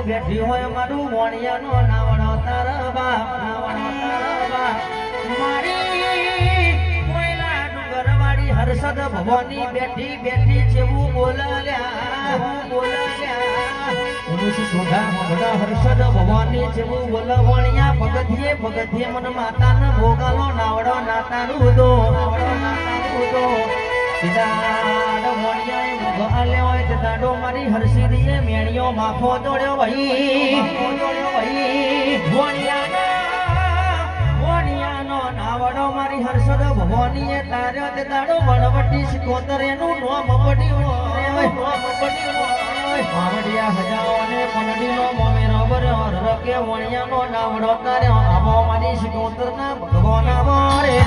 બેઠી હોય મારું વણિયાનો નાવડો તારા બાપ મારી કોયલા ડુંગરવાળી હર્ષદ ભવાની બેઠી બેઠી જેવું બોલાલ્યા સોઢા મગડા હર્ષદ ભવાની જેવું બોલવણિયા ભગતીએ મન માતાને ભોગાલો નાવડો નાતાનું દો સીધાડ વણિયાએ ભોગાલે હોય તે દાડો મારી હર્ષિદીએ મેણિયો માફો દોડ્યો ભાઈ વણિયાનો નાવડો મારી હર્ષદ ભવાનીએ તાર્યો તે દાડો વણવટી સિકોતર એનું નોમ પડ્યું માવડિયા હજાઓને પનડીનો મોમેરો બર્યો રકે વણિયાનો નાવડો તાર્યો આવો મારી સિકોતરના ભગવાન આવો રે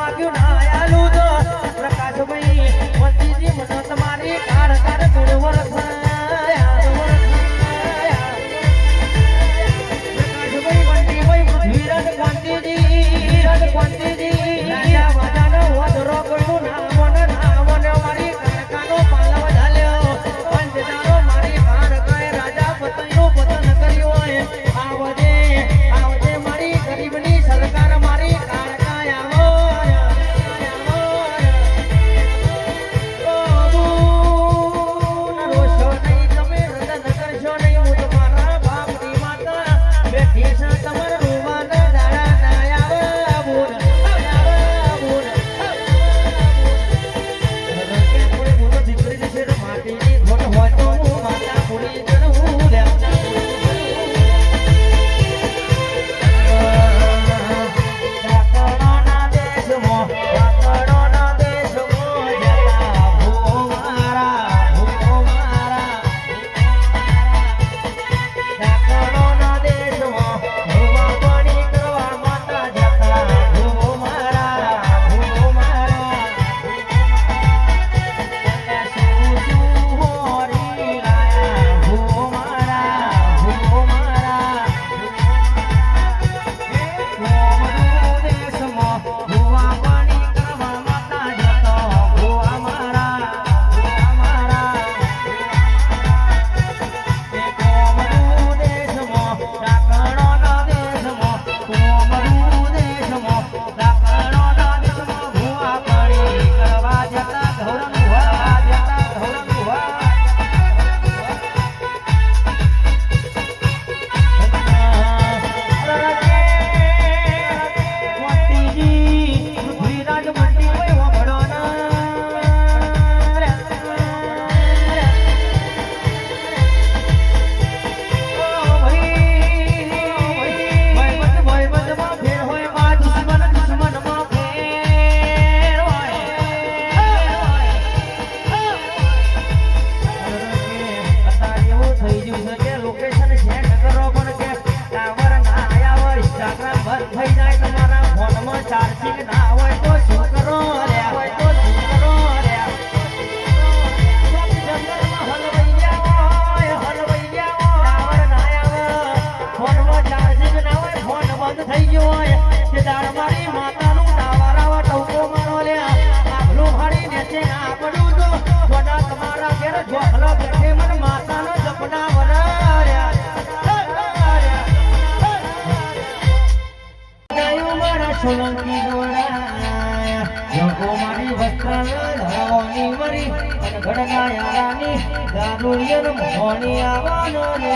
માગ્યું ના આયાલું તો પ્રકાશભાઈ વંતીજી મને તમારી કાળ કાળ ગુણવર સોલંકી ગોળાયા લોકો મારી વસ્ત્રાલય ધરવાની મરી અને ઘડના યારાની ગારુલિયન મોહની આવવાનો રે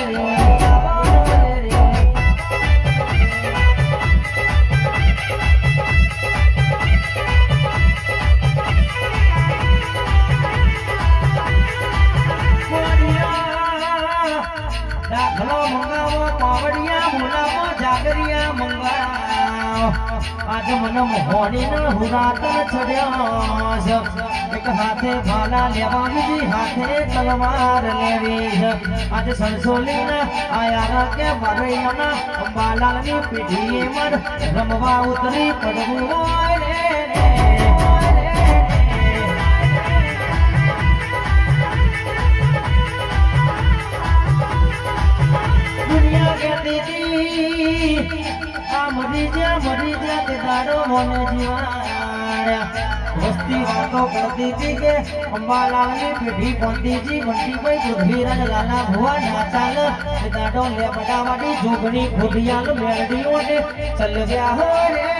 દાખલો મંગાવો પાવડિયા મુલાવો જાગરિયા મંગાવો आज मन मोहनी न हुरातन छड्या છે એક હાથે ભાલા લેવા બીજી હાથે તલવાર લેવી છે આજ સરસોલી ના આયા કે વરૈયાના અંબાલાલની પીઠી મર રમવા ઉતરી પડવું હોય રે દુનિયા કહેતી હતી મરી જા તે દાડો મને જીવાડ્યા વસ્તી વાતો કરતી હતી કે અંબાલાલની પીઠી પંતીજી બંટીભાઈ પૃથ્વીરાજ લાલા ભુવા ના ચાલ તે દાડો લે બડાવાડી જોગણી ખોડિયાલ મેળડી ઓને ચલવ્યા હો રે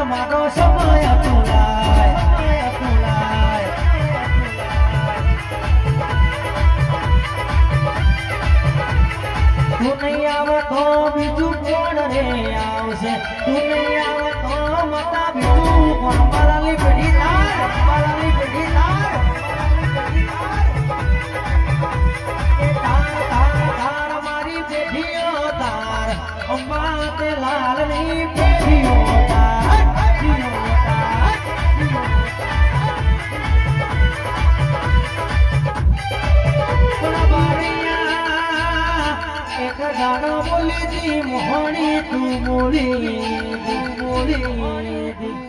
મારો સમય અતુલાય તું નહીં આવે તો બીજું કોણ રે આવશે તું નહીં આવે તો મતા બીજું કોણ અંબાલાલની પેઢી તાર તાર મારી પેઢીઓ તાર અંબા તે લાલની પેઢીઓ તાર મોડી દી મોડી તું મોડી દી